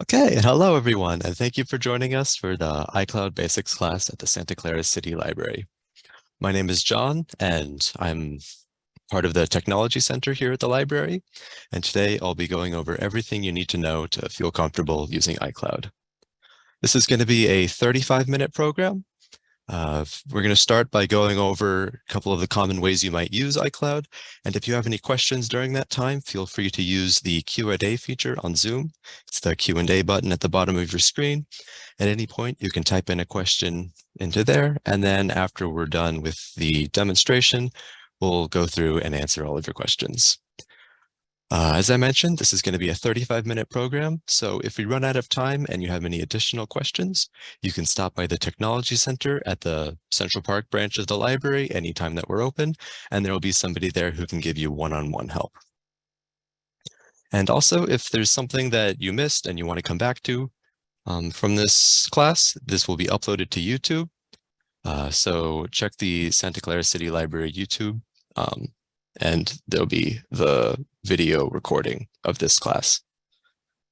Okay, and hello everyone, and thank you for joining us for the iCloud Basics class at the Santa Clara City Library. My name is John, and I'm part of the Technology Center here at the library, and today I'll be going over everything you need to know to feel comfortable using iCloud. This is going to be a 35-minute program. We're going to start by going over a couple of the common ways you might use iCloud. And if you have any questions during that time, feel free to use the Q&A feature on Zoom. It's the Q&A button at the bottom of your screen. At any point, you can type in a question into there. And then after we're done with the demonstration, we'll go through and answer all of your questions. As I mentioned, this is going to be a 35-minute program, so if we run out of time and you have any additional questions, you can stop by the Technology Center at the Central Park branch of the library anytime that we're open, and there will be somebody there who can give you one-on-one help. And also, if there's something that you missed and you want to come back to from this class, this will be uploaded to YouTube. So check the Santa Clara City Library YouTube. And there'll be the video recording of this class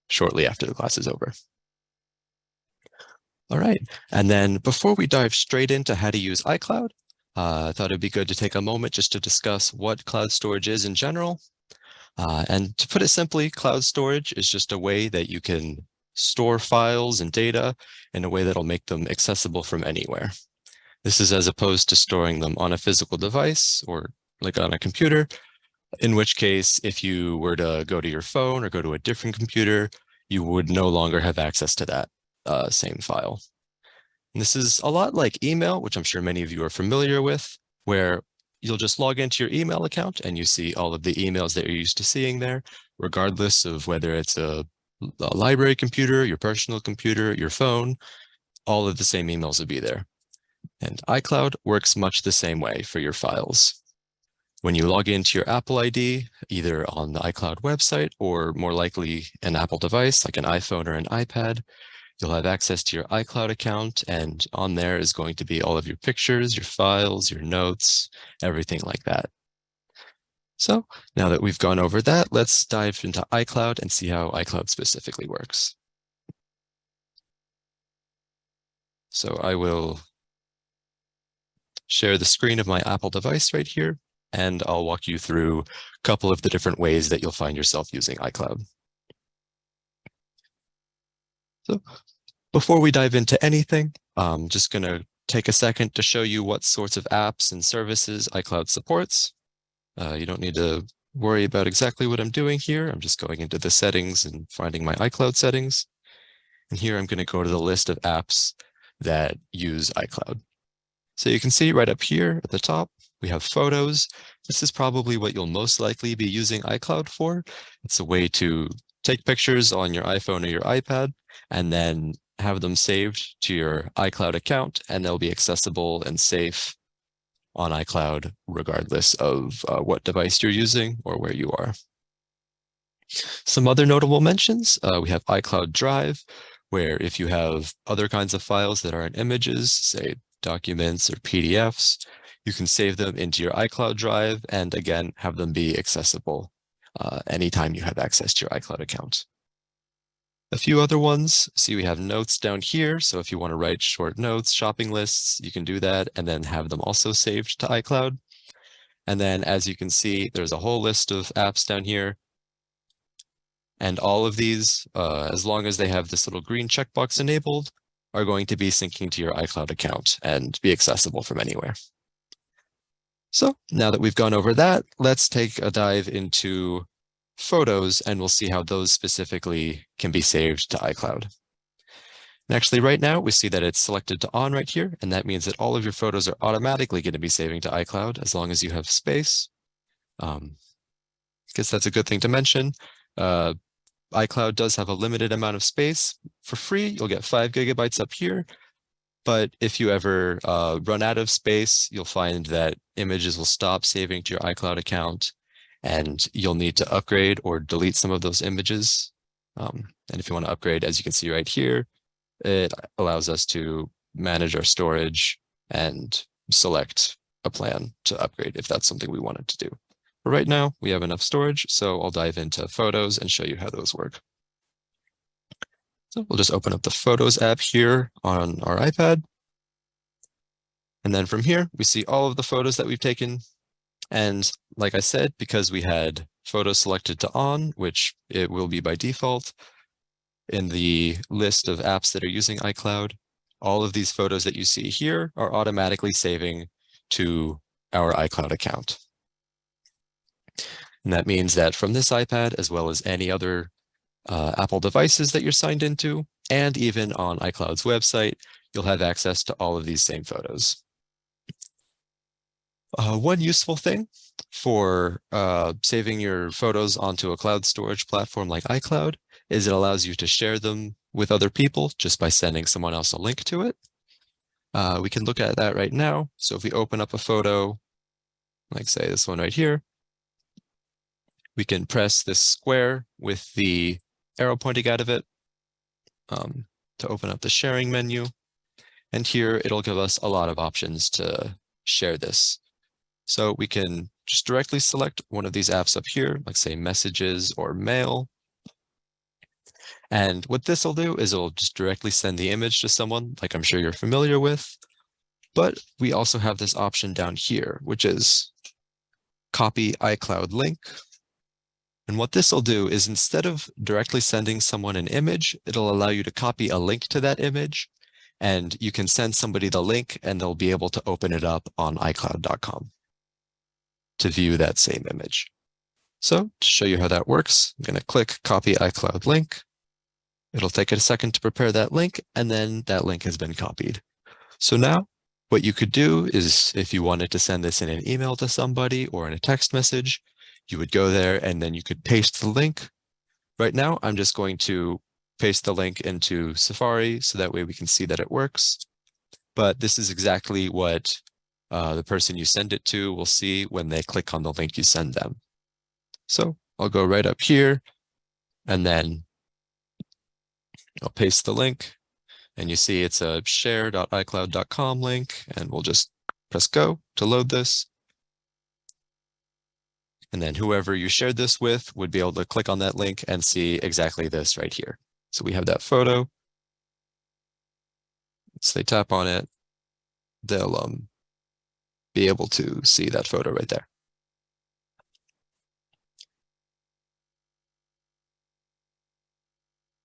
shortly after the class is over. All right, and then before we dive straight into how to use iCloud, I thought it'd be good to take a moment just to discuss what cloud storage is in general. And to put it simply, cloud storage is just a way that you can store files and data in a way that'll make them accessible from anywhere. This is as opposed to storing them on a physical device or like on a computer, in which case, if you were to go to your phone or go to a different computer, you would no longer have access to that same file. And this is a lot like email, which I'm sure many of you are familiar with, where you'll just log into your email account and you see all of the emails that you're used to seeing there, regardless of whether it's a library computer, your personal computer, your phone, all of the same emails will be there. And iCloud works much the same way for your files. When you log into your Apple ID, either on the iCloud website or more likely an Apple device like an iPhone or an iPad, you'll have access to your iCloud account, and on there is going to be all of your pictures, your files, your notes, everything like that. So now that we've gone over that, let's dive into iCloud and see how iCloud specifically works. So I will share the screen of my Apple device right here, and I'll walk you through a couple of the different ways that you'll find yourself using iCloud. So before we dive into anything, I'm just going to take a second to show you what sorts of apps and services iCloud supports. You don't need to worry about exactly what I'm doing here. I'm just going into the settings and finding my iCloud settings. And here I'm going to go to the list of apps that use iCloud. So you can see right up here at the top, we have photos. This is probably what you'll most likely be using iCloud for. It's a way to take pictures on your iPhone or your iPad and then have them saved to your iCloud account, and they'll be accessible and safe on iCloud regardless of what device you're using or where you are. Some other notable mentions, we have iCloud Drive, where if you have other kinds of files that aren't images, say documents or PDFs, you can save them into your iCloud Drive and again, have them be accessible anytime you have access to your iCloud account. A few other ones, see we have notes down here. So if you want to write short notes, shopping lists, you can do that and then have them also saved to iCloud. And then as you can see, there's a whole list of apps down here. And all of these, as long as they have this little green checkbox enabled, are going to be syncing to your iCloud account and be accessible from anywhere. So now that we've gone over that, let's take a dive into photos and we'll see how those specifically can be saved to iCloud. And actually right now we see that it's selected to on right here, and that means that all of your photos are automatically going to be saving to iCloud as long as you have space. I guess that's a good thing to mention. iCloud does have a limited amount of space. For free, you'll get 5 GB up here. But if you ever run out of space, you'll find that images will stop saving to your iCloud account, and you'll need to upgrade or delete some of those images. And if you want to upgrade, as you can see right here, it allows us to manage our storage and select a plan to upgrade if that's something we wanted to do. But right now, we have enough storage, so I'll dive into photos and show you how those work. So we'll just open up the Photos app here on our iPad. And then from here, we see all of the photos that we've taken. And like I said, because we had photos selected to on, which it will be by default in the list of apps that are using iCloud, all of these photos that you see here are automatically saving to our iCloud account. And that means that from this iPad, as well as any other Apple devices that you're signed into, and even on iCloud's website, you'll have access to all of these same photos. One useful thing for saving your photos onto a cloud storage platform like iCloud is it allows you to share them with other people just by sending someone else a link to it. We can look at that right now. So if we open up a photo, like say this one right here, we can press this square with the arrow pointing out of it to open up the sharing menu. And here it'll give us a lot of options to share this. So we can just directly select one of these apps up here, like say Messages or Mail. And what this will do is it'll just directly send the image to someone, like I'm sure you're familiar with. But we also have this option down here, which is Copy iCloud Link. And what this will do is instead of directly sending someone an image, it'll allow you to copy a link to that image. And you can send somebody the link and they'll be able to open it up on iCloud.com to view that same image. So to show you how that works, I'm going to click Copy iCloud Link. It'll take a second to prepare that link, and then that link has been copied. So now what you could do is if you wanted to send this in an email to somebody or in a text message, you would go there and then you could paste the link. Right now, I'm just going to paste the link into Safari so that way we can see that it works. But this is exactly what the person you send it to will see when they click on the link you send them. So I'll go right up here and then I'll paste the link and you see it's a share.icloud.com link, and we'll just press go to load this. And then whoever you shared this with would be able to click on that link and see exactly this right here. So we have that photo. Once they tap on it, they'll be able to see that photo right there.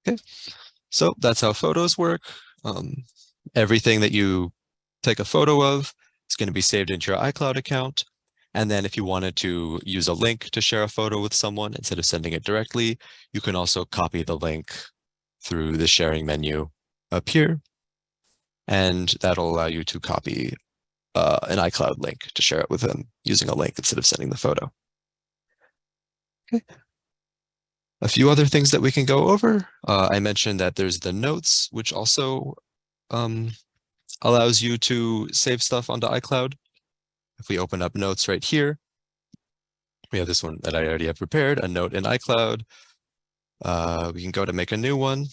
Okay, so that's how photos work. Everything that you take a photo of is going to be saved into your iCloud account. And then if you wanted to use a link to share a photo with someone instead of sending it directly, you can also copy the link through the sharing menu up here. And that'll allow you to copy an iCloud link to share it with them using a link instead of sending the photo. Okay. A few other things that we can go over. I mentioned that there's the notes, which also allows you to save stuff onto iCloud. If we open up notes right here, we have this one that I already have prepared, a note in iCloud. We can go to make a new one.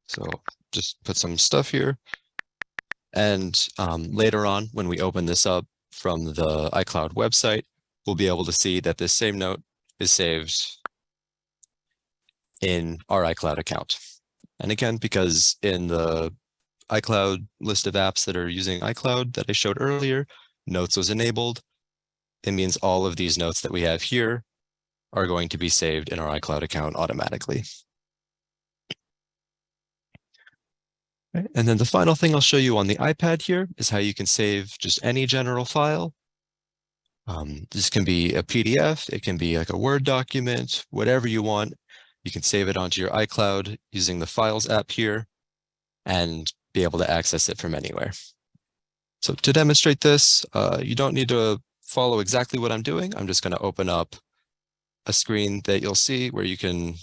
So just put some stuff here. And later on, when we open this up from the iCloud website, we'll be able to see that this same note is saved in our iCloud account. And again, because in the iCloud list of apps that are using iCloud that I showed earlier, notes was enabled. It means all of these notes that we have here are going to be saved in our iCloud account automatically. Right. And then the final thing I'll show you on the iPad here is how you can save just any general file. This can be a PDF, it can be like a Word document, whatever you want. You can save it onto your iCloud using the Files app here and be able to access it from anywhere. So to demonstrate this, you don't need to follow exactly what I'm doing. I'm just going to open up a screen that you'll see where you can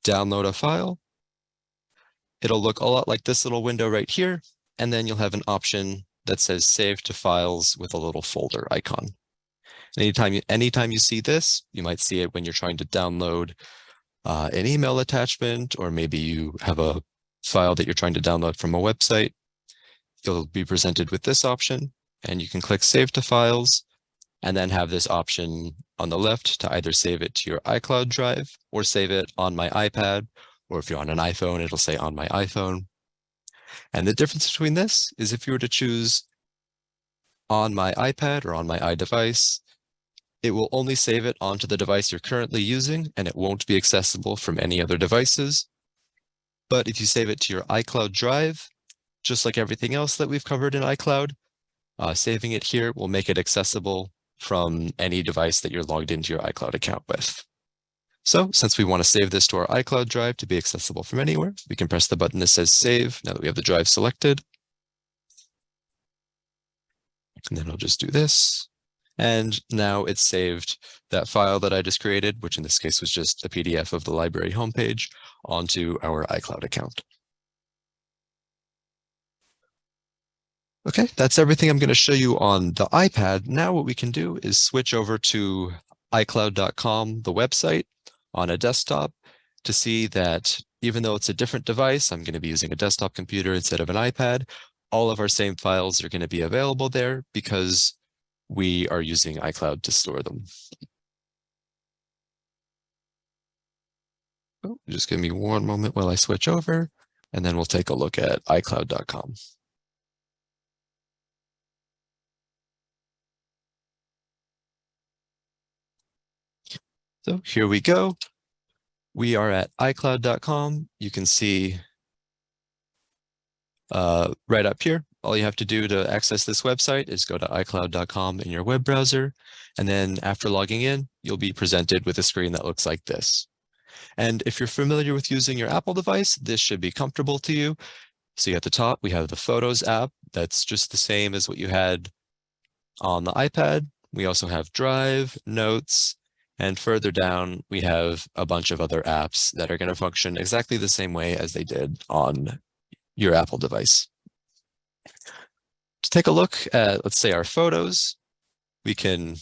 download a file. It'll look a lot like this little window right here, and then you'll have an option that says Save to Files with a little folder icon. Anytime you see this, you might see it when you're trying to download an email attachment, or maybe you have a file that you're trying to download from a website. You'll be presented with this option, and you can click Save to Files, and then have this option on the left to either save it to your iCloud drive or save it on my iPad, or if you're on an iPhone, it'll say on my iPhone. And the difference between this is if you were to choose on my iPad or on my iDevice, it will only save it onto the device you're currently using, and it won't be accessible from any other devices. But if you save it to your iCloud drive, just like everything else that we've covered in iCloud, saving it here will make it accessible from any device that you're logged into your iCloud account with. So since we want to save this to our iCloud drive to be accessible from anywhere, we can press the button that says save now that we have the drive selected. And then I'll just do this. And now it's saved that file that I just created, which in this case was just a PDF of the library homepage, onto our iCloud account. Okay, that's everything I'm going to show you on the iPad. Now what we can do is switch over to iCloud.com, the website, on a desktop to see that even though it's a different device, I'm going to be using a desktop computer instead of an iPad, all of our same files are going to be available there because we are using iCloud to store them. Oh, just give me one moment while I switch over, and then we'll take a look at iCloud.com. So here we go. We are at iCloud.com. You can see right up here, all you have to do to access this website is go to iCloud.com in your web browser. And then after logging in, you'll be presented with a screen that looks like this. And if you're familiar with using your Apple device, this should be comfortable to you. So at the top, we have the Photos app. That's just the same as what you had on the iPad. We also have Drive, Notes, and further down, we have a bunch of other apps that are going to function exactly the same way as they did on your Apple device. To take a look at, let's say, our photos, we can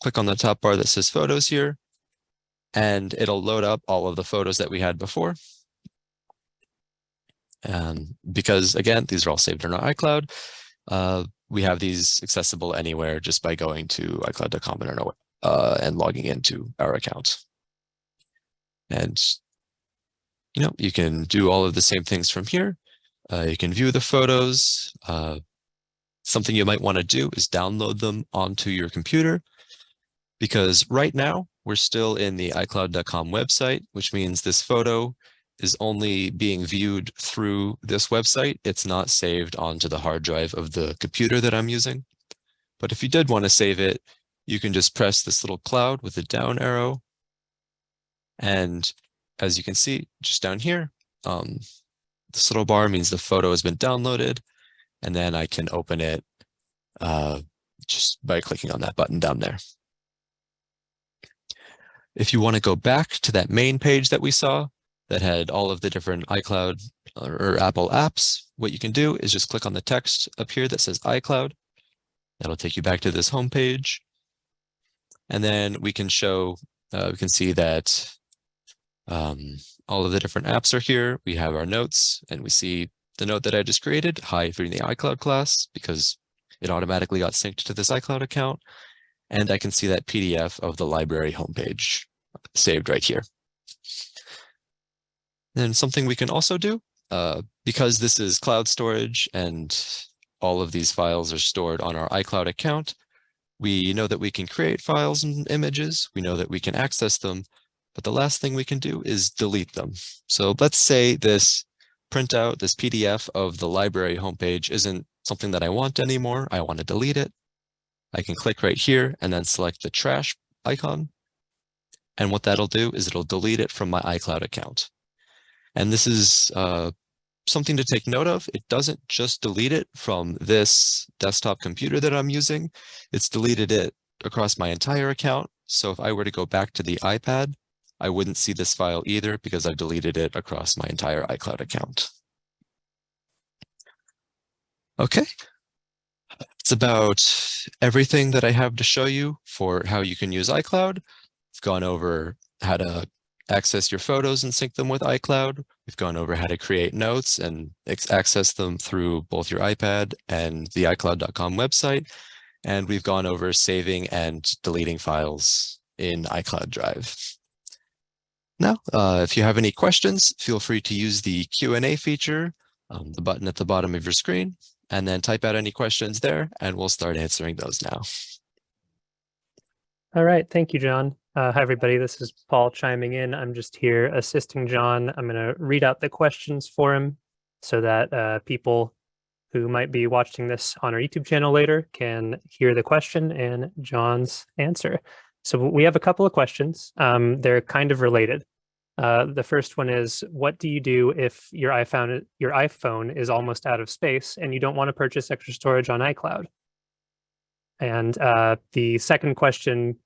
click on the top bar that says Photos here, and it'll load up all of the photos that we had before. Because, again, these are all saved in our iCloud, we have these accessible anywhere just by going to iCloud.com and logging into our account. And, you can do all of the same things from here. You can view the photos. Something you might want to do is download them onto your computer, because right now we're still in the iCloud.com website, which means this photo is only being viewed through this website. It's not saved onto the hard drive of the computer that I'm using. But if you did want to save it, you can just press this little cloud with a down arrow. And as you can see, just down here, this little bar means the photo has been downloaded. And then I can open it just by clicking on that button down there. If you want to go back to that main page that we saw that had all of the different iCloud or Apple apps, what you can do is just click on the text up here that says iCloud. That'll take you back to this home page. And then we can we can see that all of the different apps are here. We have our notes, and we see the note that I just created, hi if you're in the iCloud class, because it automatically got synced to this iCloud account. And I can see that PDF of the library homepage saved right here. Then something we can also do, because this is cloud storage and all of these files are stored on our iCloud account, we know that we can create files and images. We know that we can access them, but the last thing we can do is delete them. So let's say this printout, this PDF of the library homepage isn't something that I want anymore. I want to delete it. I can click right here and then select the trash icon. And what that'll do is it'll delete it from my iCloud account. And this is something to take note of. It doesn't just delete it from this desktop computer that I'm using. It's deleted it across my entire account. So if I were to go back to the iPad, I wouldn't see this file either because I've deleted it across my entire iCloud account. Okay. It's about everything that I have to show you for how you can use iCloud. We've gone over how to access your photos and sync them with iCloud. We've gone over how to create notes and access them through both your iPad and the iCloud.com website. And we've gone over saving and deleting files in iCloud Drive. Now, if you have any questions, feel free to use the Q&A feature, the button at the bottom of your screen, and then type out any questions there, and we'll start answering those now. All right, thank you, John. Hi, everybody. This is Paul chiming in. I'm just here assisting John. I'm going to read out the questions for him so that people who might be watching this on our YouTube channel later can hear the question and John's answer. So we have a couple of questions. They're kind of related. The first one is, what do you do if your iPhone is almost out of space and you don't want to purchase extra storage on iCloud? And the second question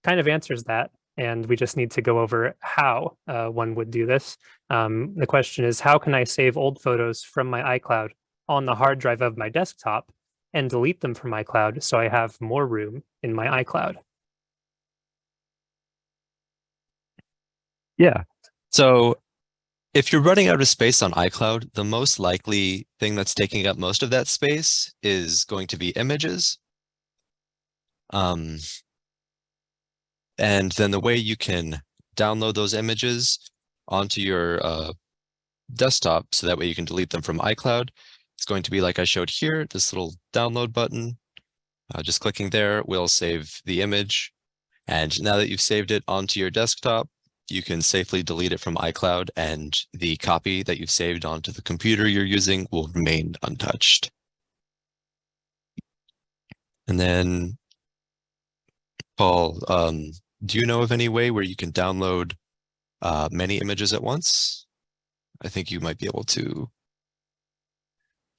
kind of answers that, and we just need to go over how one would do this. The question is, how can I save old photos from my iCloud on the hard drive of my desktop and delete them from iCloud so I have more room in my iCloud? Yeah. So if you're running out of space on iCloud, the most likely thing that's taking up most of that space is going to be images. And then the way you can download those images onto your desktop, so that way you can delete them from iCloud, it's going to be like I showed here, this little download button. Just clicking there will save the image. And now that you've saved it onto your desktop, you can safely delete it from iCloud, and the copy that you've saved onto the computer you're using will remain untouched. And then, Paul, do you know of any way where you can download many images at once? I think you might be able to.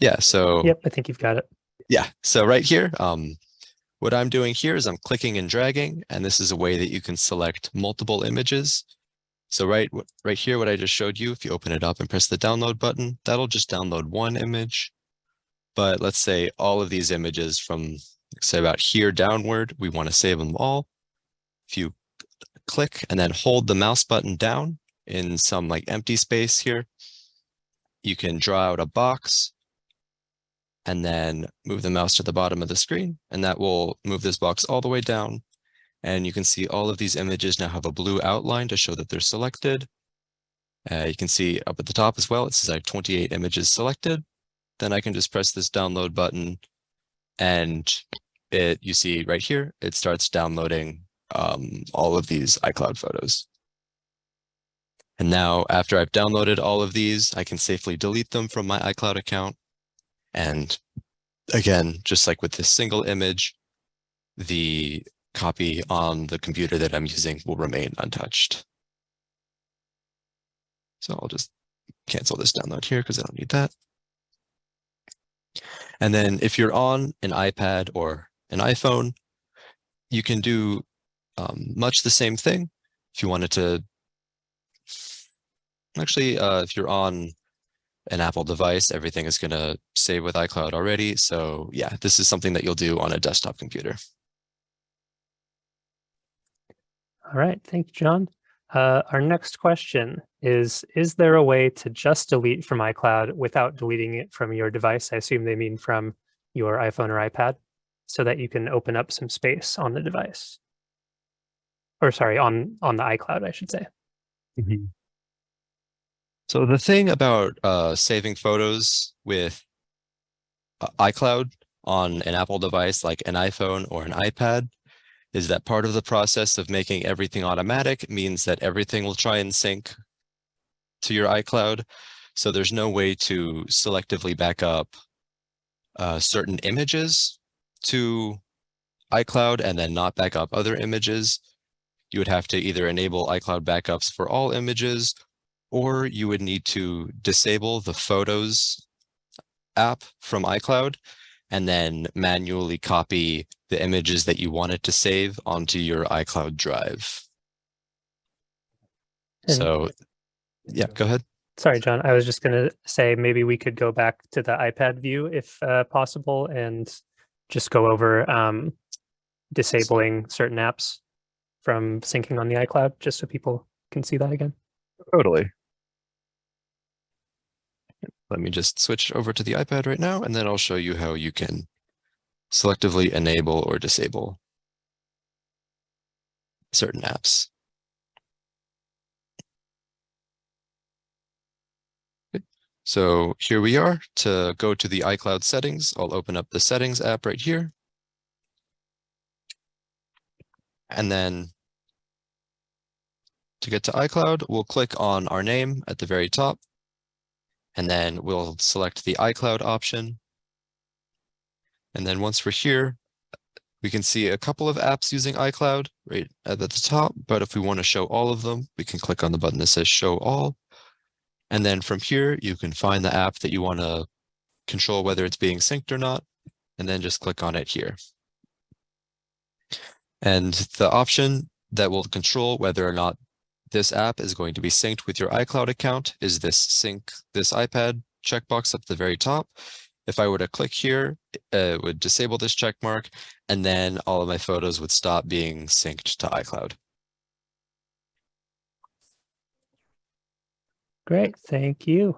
Yeah, so. Yep, I think you've got it. Yeah, so right here, what I'm doing here is I'm clicking and dragging, and this is a way that you can select multiple images. So right here, what I just showed you, if you open it up and press the download button, that'll just download one image. But let's say all of these images from, say, about here downward, we want to save them all. If you click and then hold the mouse button down in some like empty space here, you can draw out a box and then move the mouse to the bottom of the screen, and that will move this box all the way down. And you can see all of these images now have a blue outline to show that they're selected. You can see up at the top as well, it says I have 28 images selected. Then I can just press this download button, and you see right here, it starts downloading all of these iCloud photos. And now after I've downloaded all of these, I can safely delete them from my iCloud account. And again, just like with this single image, the copy on the computer that I'm using will remain untouched. So I'll just cancel this download here because I don't need that. And then if you're on an iPad or an iPhone, you can do much the same thing. If you wanted to, actually, if you're on an Apple device, everything is going to save with iCloud already. So yeah, this is something that you'll do on a desktop computer. All right, thank you, John. Our next question is there a way to just delete from iCloud without deleting it from your device? I assume they mean from your iPhone or iPad, so that you can open up some space on the device. Or sorry, on the iCloud, I should say. Mm-hmm. So the thing about saving photos with iCloud on an Apple device like an iPhone or an iPad is that part of the process of making everything automatic means that everything will try and sync to your iCloud. So there's no way to selectively back up certain images to iCloud and then not back up other images. You would have to either enable iCloud backups for all images, or you would need to disable the Photos app from iCloud and then manually copy the images that you wanted to save onto your iCloud drive. So, yeah, go ahead. Sorry, John. I was just going to say maybe we could go back to the iPad view if possible and just go over disabling certain apps from syncing on the iCloud, just so people can see that again. Totally. Let me just switch over to the iPad right now, and then I'll show you how you can selectively enable or disable. certain apps. Okay. So here we are. To go to the iCloud settings, I'll open up the settings app right here. And then to get to iCloud, we'll click on our name at the very top, and then we'll select the iCloud option. And then once we're here, we can see a couple of apps using iCloud right at the top, but if we want to show all of them, we can click on the button that says Show All. And then from here, you can find the app that you want to control whether it's being synced or not, and then just click on it here. And the option that will control whether or not this app is going to be synced with your iCloud account is this Sync This iPad checkbox up at the very top. If I were to click here, it would disable this check mark, and then all of my photos would stop being synced to iCloud. Great, thank you.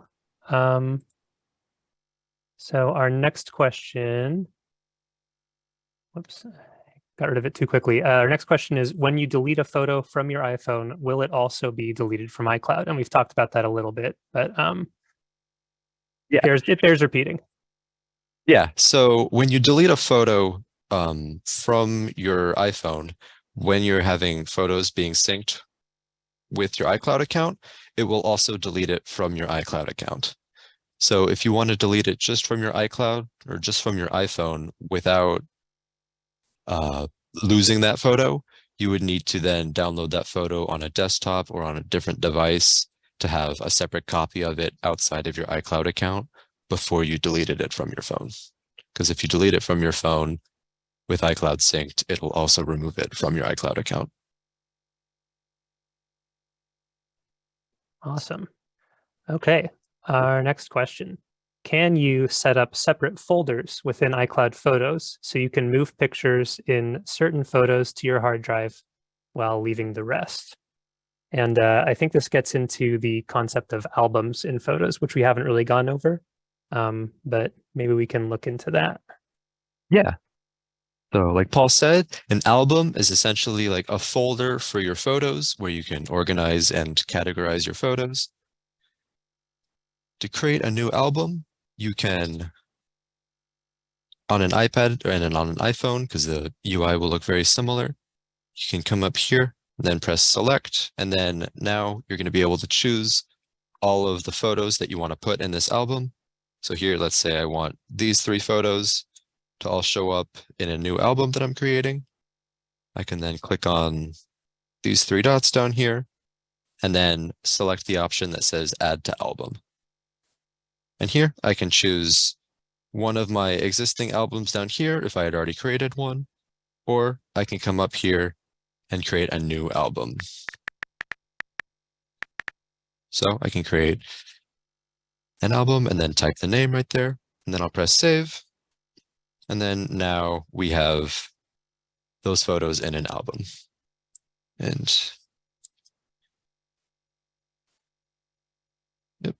So our next question, whoops, got rid of it too quickly. Our next question is, when you delete a photo from your iPhone, will it also be deleted from iCloud? And we've talked about that a little bit, but yeah, it bears repeating. Yeah, so when you delete a photo from your iPhone, when you're having photos being synced with your iCloud account, it will also delete it from your iCloud account. So if you want to delete it just from your iCloud or just from your iPhone without losing that photo, you would need to then download that photo on a desktop or on a different device to have a separate copy of it outside of your iCloud account before you deleted it from your phone. Because if you delete it from your phone with iCloud synced, it will also remove it from your iCloud account. Awesome. Okay, our next question. Can you set up separate folders within iCloud Photos so you can move pictures in certain photos to your hard drive while leaving the rest? And I think this gets into the concept of albums in photos, which we haven't really gone over, but maybe we can look into that. Yeah. So like Paul said, an album is essentially like a folder for your photos where you can organize and categorize your photos. To create a new album, you can, on an iPad and on an iPhone, because the UI will look very similar, you can come up here, then press select, and then now you're going to be able to choose all of the photos that you want to put in this album. So here, let's say I want these 3 photos to all show up in a new album that I'm creating. I can then click on these 3 dots down here and then select the option that says Add to Album. And here I can choose one of my existing albums down here if I had already created one, or I can come up here and create a new album. So I can create an album and then type the name right there, and then I'll press save. And then now we have those photos in an album. And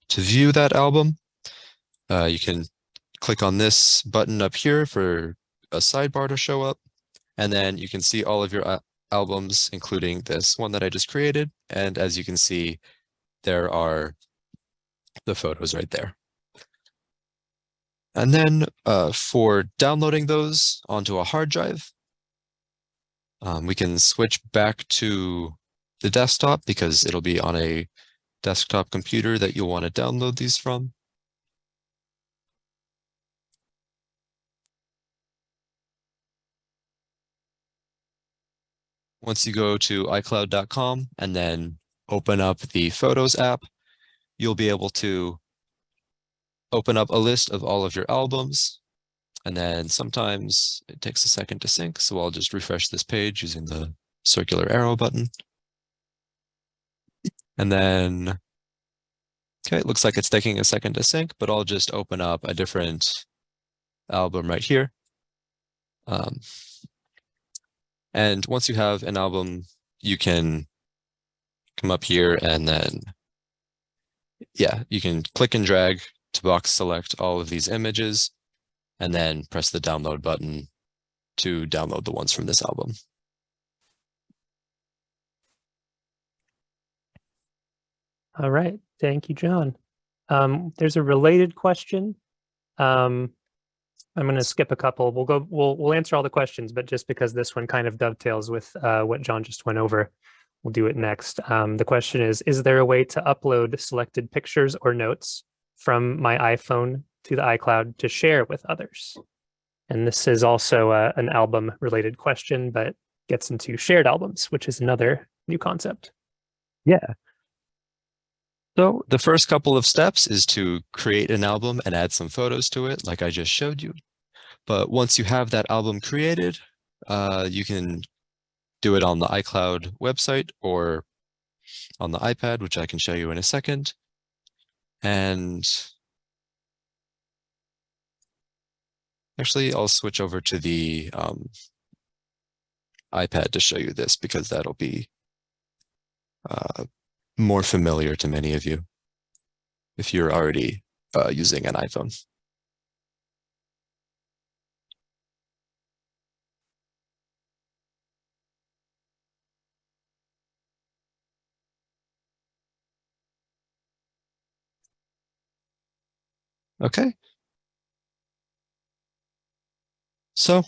to view that album, you can click on this button up here for a sidebar to show up. And then you can see all of your albums, including this one that I just created. And as you can see, there are the photos right there. And then for downloading those onto a hard drive, we can switch back to the desktop because it'll be on a desktop computer that you'll want to download these from. Once you go to iCloud.com and then open up the Photos app, you'll be able to open up a list of all of your albums. And then sometimes it takes a second to sync, so I'll just refresh this page using the circular arrow button. And then, okay, it looks like it's taking a second to sync, but I'll just open up a different album right here. And once you have an album, you can come up here and then, yeah, you can click and drag to box select all of these images and then press the download button to download the ones from this album. All right. Thank you, John. There's a related question. I'm going to skip a couple. We'll answer all the questions, but just because this one kind of dovetails with what John just went over, we'll do it next. The question is there a way to upload selected pictures or notes from my iPhone to the iCloud to share with others? And this is also an album related question, but gets into shared albums, which is another new concept. Yeah. So the first couple of steps is to create an album and add some photos to it, like I just showed you. But once you have that album created, you can do it on the iCloud website or on the iPad, which I can show you in a second. And actually, I'll switch over to the iPad to show you this because that'll be more familiar to many of you if you're already using an iPhone. Okay. So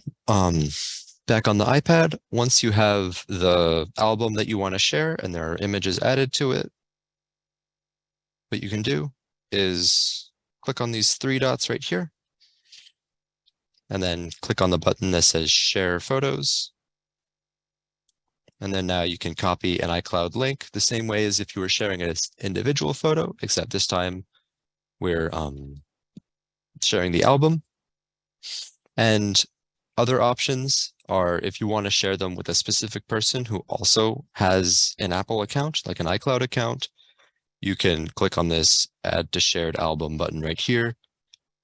back on the iPad, once you have the album that you want to share and there are images added to it, what you can do is click on these three dots right here, and then click on the button that says Share Photos. And then now you can copy an iCloud link the same way as if you were sharing an individual photo, except this time we're sharing the album. And other options are if you want to share them with a specific person who also has an Apple account, like an iCloud account, you can click on this Add to Shared Album button right here,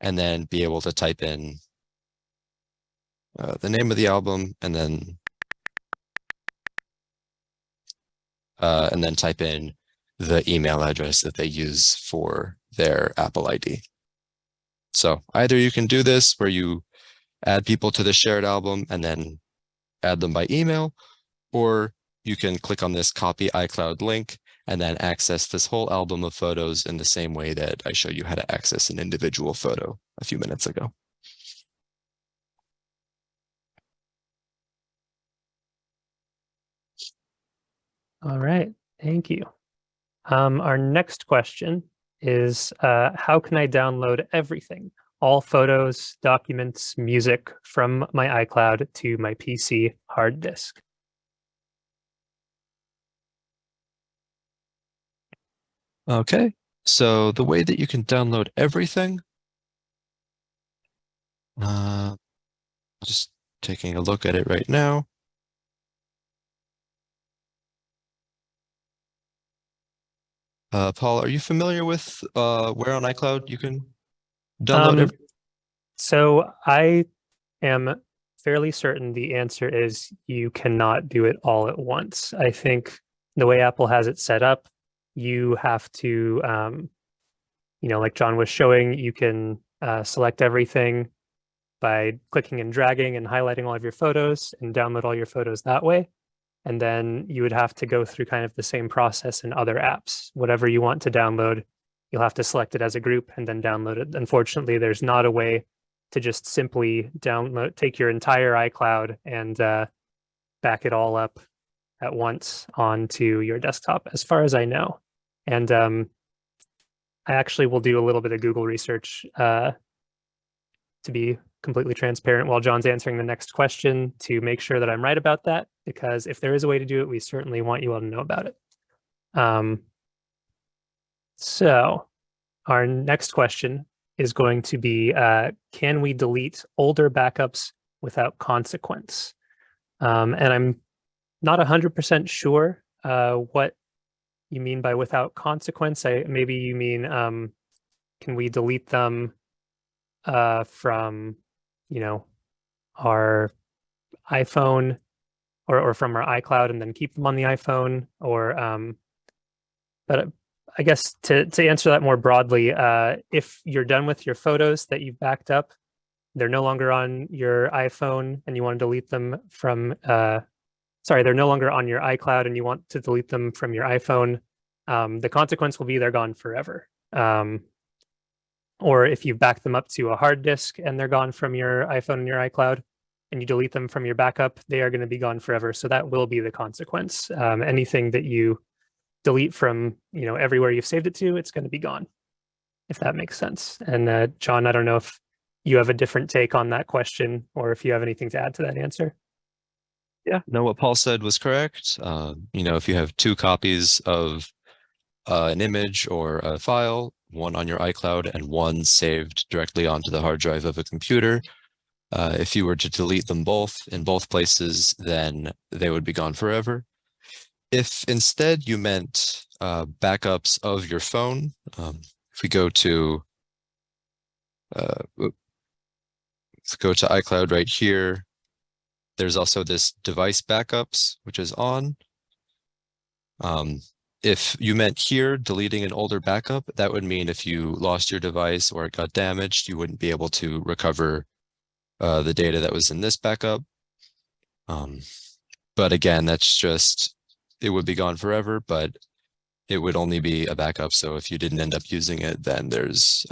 and then be able to type in the name of the album, and then type in the email address that they use for their Apple ID. So either you can do this where you add people to the shared album and then add them by email, or you can click on this copy iCloud link and then access this whole album of photos in the same way that I showed you how to access an individual photo a few minutes ago. All right, thank you. Our next question is, how can I download everything, all photos, documents, music from my iCloud to my PC hard disk? Okay, so the way that you can download everything, just taking a look at it right now. Paul, are you familiar with where on iCloud you can download everything? So I am fairly certain the answer is you cannot do it all at once. I think the way Apple has it set up, you have to, like John was showing, you can select everything by clicking and dragging and highlighting all of your photos and download all your photos that way. And then you would have to go through kind of the same process in other apps. Whatever you want to download, you'll have to select it as a group and then download it. Unfortunately, there's not a way to just simply take your entire iCloud and back it all up at once onto your desktop, as far as I know. And I actually will do a little bit of Google research to be completely transparent while John's answering the next question to make sure that I'm right about that, because if there is a way to do it, we certainly want you all to know about it. So our next question is going to be, can we delete older backups without consequence? And I'm not 100% sure what you mean by without consequence. Maybe you mean, can we delete them from, our iPhone or from our iCloud and then keep them on the iPhone? Or, but I guess to answer that more broadly, if you're done with your photos that you've backed up, they're no longer on your iPhone and you want to delete them from, they're no longer on your iCloud and you want to delete them from your iPhone, the consequence will be they're gone forever. Or if you back them up to a hard disk and they're gone from your iPhone and your iCloud, and you delete them from your backup, they are going to be gone forever. So that will be the consequence. Anything that you delete from everywhere you've saved it to, it's going to be gone, if that makes sense. And John, I don't know if you have a different take on that question or if you have anything to add to that answer. Yeah, no, what Paul said was correct. If you have two copies of an image or a file, one on your iCloud and one saved directly onto the hard drive of a computer, if you were to delete them both in both places, then they would be gone forever. If instead you meant backups of your phone, if we go to iCloud right here, there's also this device backups, which is on. If you meant here deleting an older backup, that would mean if you lost your device or it got damaged, you wouldn't be able to recover the data that was in this backup. But again, that's just, it would be gone forever, but it would only be a backup. So if you didn't end up using it, then there's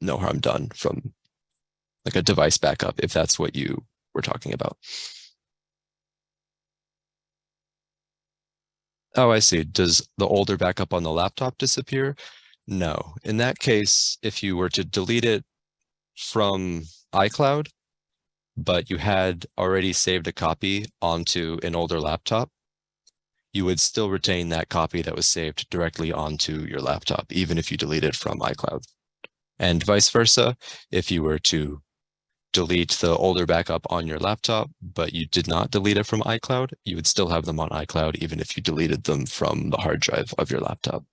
no harm done from like a device backup, if that's what you were talking about. Oh, I see. Does the older backup on the laptop disappear? No. In that case, if you were to delete it from iCloud, but you had already saved a copy onto an older laptop, you would still retain that copy that was saved directly onto your laptop, even if you delete it from iCloud. And vice versa, if you were to delete the older backup on your laptop, but you did not delete it from iCloud, you would still have them on iCloud, even if you deleted them from the hard drive of your laptop.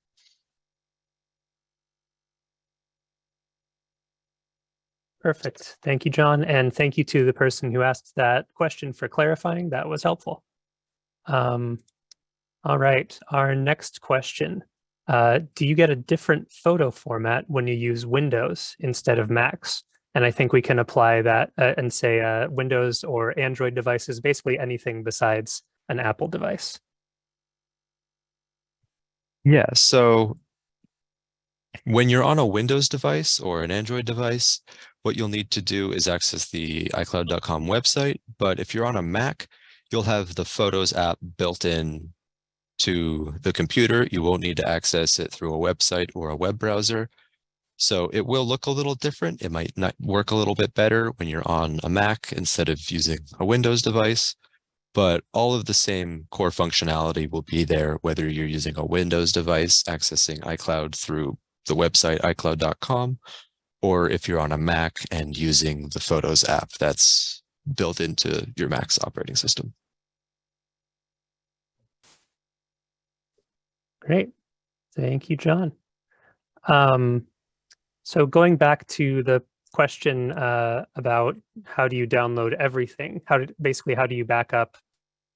Perfect. Thank you, John. And thank you to the person who asked that question for clarifying. That was helpful. All right, our next question. Do you get a different photo format when you use Windows instead of Macs? And I think we can apply that and say Windows or Android devices, basically anything besides an Apple device. Yeah, so when you're on a Windows device or an Android device, what you'll need to do is access the iCloud.com website. But if you're on a Mac, you'll have the Photos app built in to the computer. You won't need to access it through a website or a web browser. So it will look a little different. It might not work a little bit better when you're on a Mac instead of using a Windows device, but all of the same core functionality will be there whether you're using a Windows device accessing iCloud through the website iCloud.com, or if you're on a Mac and using the Photos app that's built into your Mac's operating system. Great. Thank you, John. So going back to the question about how do you download everything? How do you back up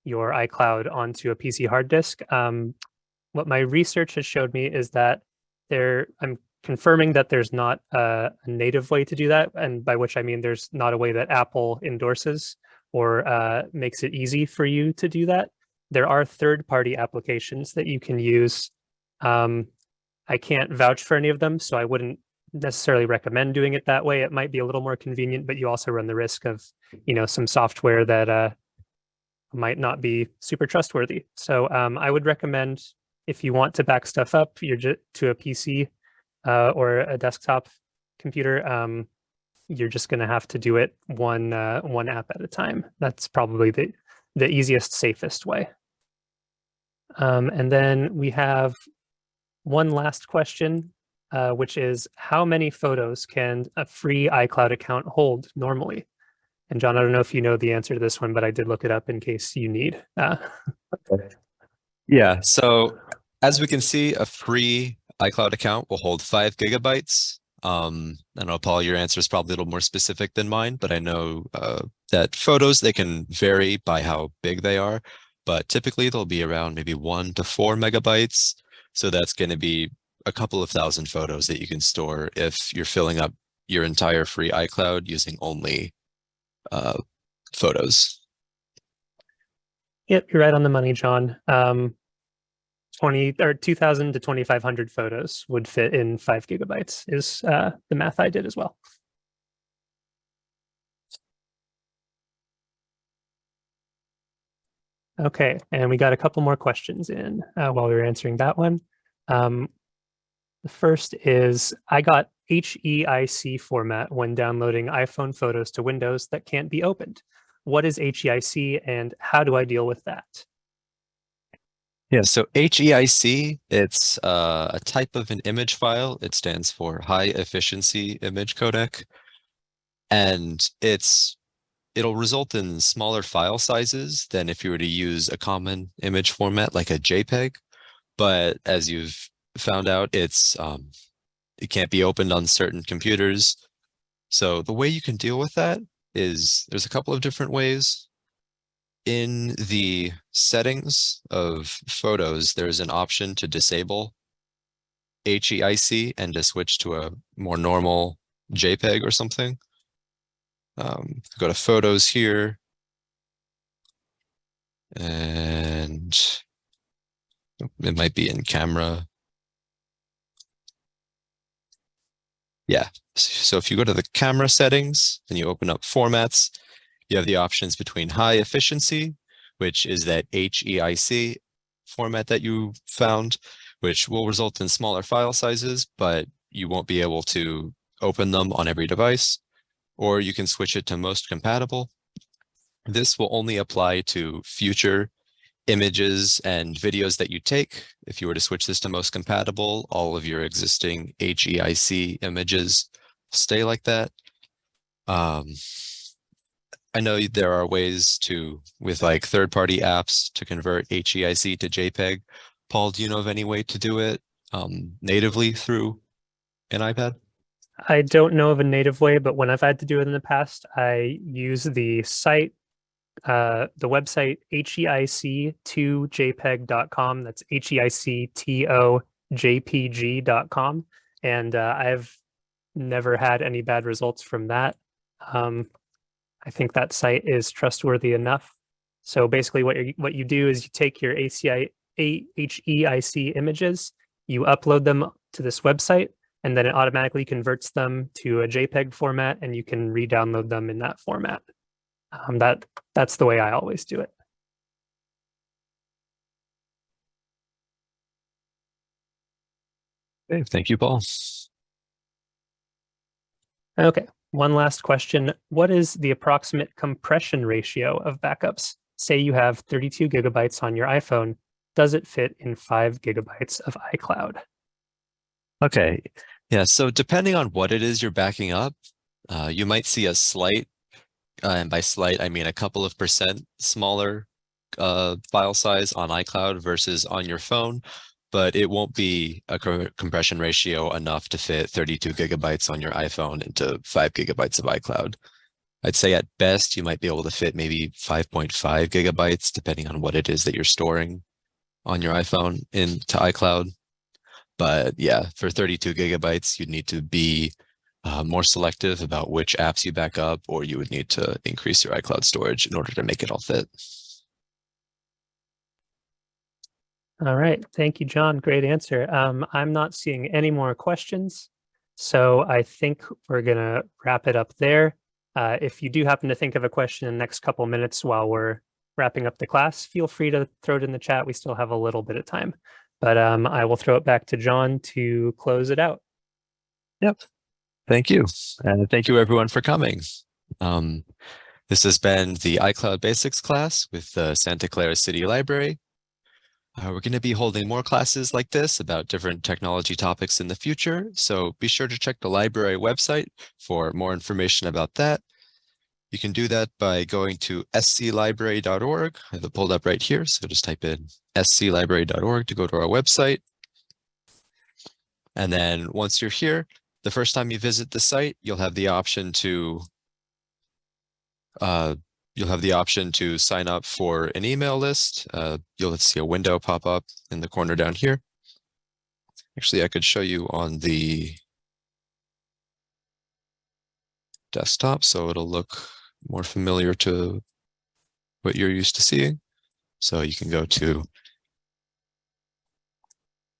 your iCloud onto a PC hard disk? What my research has showed me is that I'm confirming that there's not a native way to do that, and by which I mean there's not a way that Apple endorses or makes it easy for you to do that. There are third-party applications that you can use. I can't vouch for any of them, so I wouldn't necessarily recommend doing it that way. It might be a little more convenient, but you also run the risk of, some software that might not be super trustworthy. So I would recommend, if you want to back stuff up, to a PC or a desktop computer, you're just going to have to do it one app at a time. That's probably the easiest, safest way. And then we have one last question, which is how many photos can a free iCloud account hold normally? And John, I don't know if you know the answer to this one, but I did look it up in case you need. Yeah, so as we can see, a free iCloud account will hold 5 gigabytes. I know, Paul, your answer is probably a little more specific than mine, but I know that photos, they can vary by how big they are, but typically they'll be around maybe 1 to 4 megabytes. So that's going to be a couple of thousand photos that you can store if you're filling up your entire free iCloud using only photos. Yep, you're right on the money, John. 20 or 2000 to 2500 photos would fit in 5 gigabytes is the math I did as well. Okay, and we got a couple more questions in while we were answering that one. The first is, I got HEIC format when downloading iPhone photos to Windows that can't be opened. What is HEIC and how do I deal with that? Yeah, so HEIC, it's a type of an image file. It stands for High Efficiency Image Codec. And it'll result in smaller file sizes than if you were to use a common image format like a JPEG. But as you've found out, it can't be opened on certain computers. So the way you can deal with that is there's a couple of different ways. In the settings of photos, there's an option to disable HEIC and to switch to a more normal JPEG or something. Go to photos here, and it might be in camera. Yeah, so if you go to the camera settings and you open up formats, you have the options between high efficiency, which is that HEIC format that you found, which will result in smaller file sizes, but you won't be able to open them on every device. Or you can switch it to most compatible. This will only apply to future images and videos that you take. If you were to switch this to most compatible, all of your existing HEIC images stay like that. I know there are ways with like third-party apps to convert HEIC to JPEG. Paul, do you know of any way to do it natively through an iPad? I don't know of a native way, but when I've had to do it in the past, I use the website heic2jpeg.com. That's HEICTOJPG.com. And I've never had any bad results from that. I think that site is trustworthy enough. So basically what you do is you take your HEIC images, you upload them to this website, and then it automatically converts them to a JPEG format, and you can re-download them in that format. That's the way I always do it. Okay, thank you, Paul. Okay, one last question. What is the approximate compression ratio of backups? Say you have 32 gigabytes on your iPhone. Does it fit in 5 gigabytes of iCloud? Okay, yeah, so depending on what it is you're backing up, you might see a slight, and by slight, I mean a couple of percent smaller file size on iCloud versus on your phone, but it won't be a compression ratio enough to fit 32 gigabytes on your iPhone into 5 gigabytes of iCloud. I'd say at best, you might be able to fit maybe 5.5 gigabytes, depending on what it is that you're storing on your iPhone into iCloud. But yeah, for 32 gigabytes, you'd need to be more selective about which apps you back up, or you would need to increase your iCloud storage in order to make it all fit. All right. Thank you, John. Great answer. I'm not seeing any more questions, so I think we're going to wrap it up there. If you do happen to think of a question in the next couple minutes while we're wrapping up the class, feel free to throw it in the chat. We still have a little bit of time, but I will throw it back to John to close it out. Yep. Thank you. And thank you everyone for coming. This has been the iCloud Basics class with the Santa Clara City Library. We're going to be holding more classes like this about different technology topics in the future, so be sure to check the library website for more information about that. You can do that by going to sclibrary.org. I have it pulled up right here, so just type in sclibrary.org to go to our website. And then once you're here, the first time you visit the site, you'll have the option to sign up for an email list. You'll see a window pop up in the corner down here. Actually, I could show you on the desktop, so it'll look more familiar to what you're used to seeing. So you can go to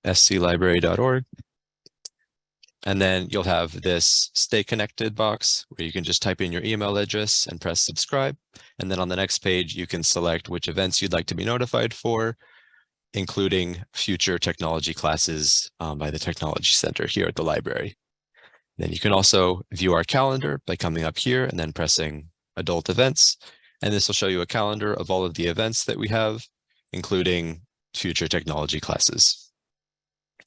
sclibrary.org. And then you'll have this stay connected box where you can just type in your email address and press subscribe. And then on the next page, you can select which events you'd like to be notified for, including future technology classes by the Technology Center here at the library. Then you can also view our calendar by coming up here and then pressing adult events. And this will show you a calendar of all of the events that we have, including future technology classes.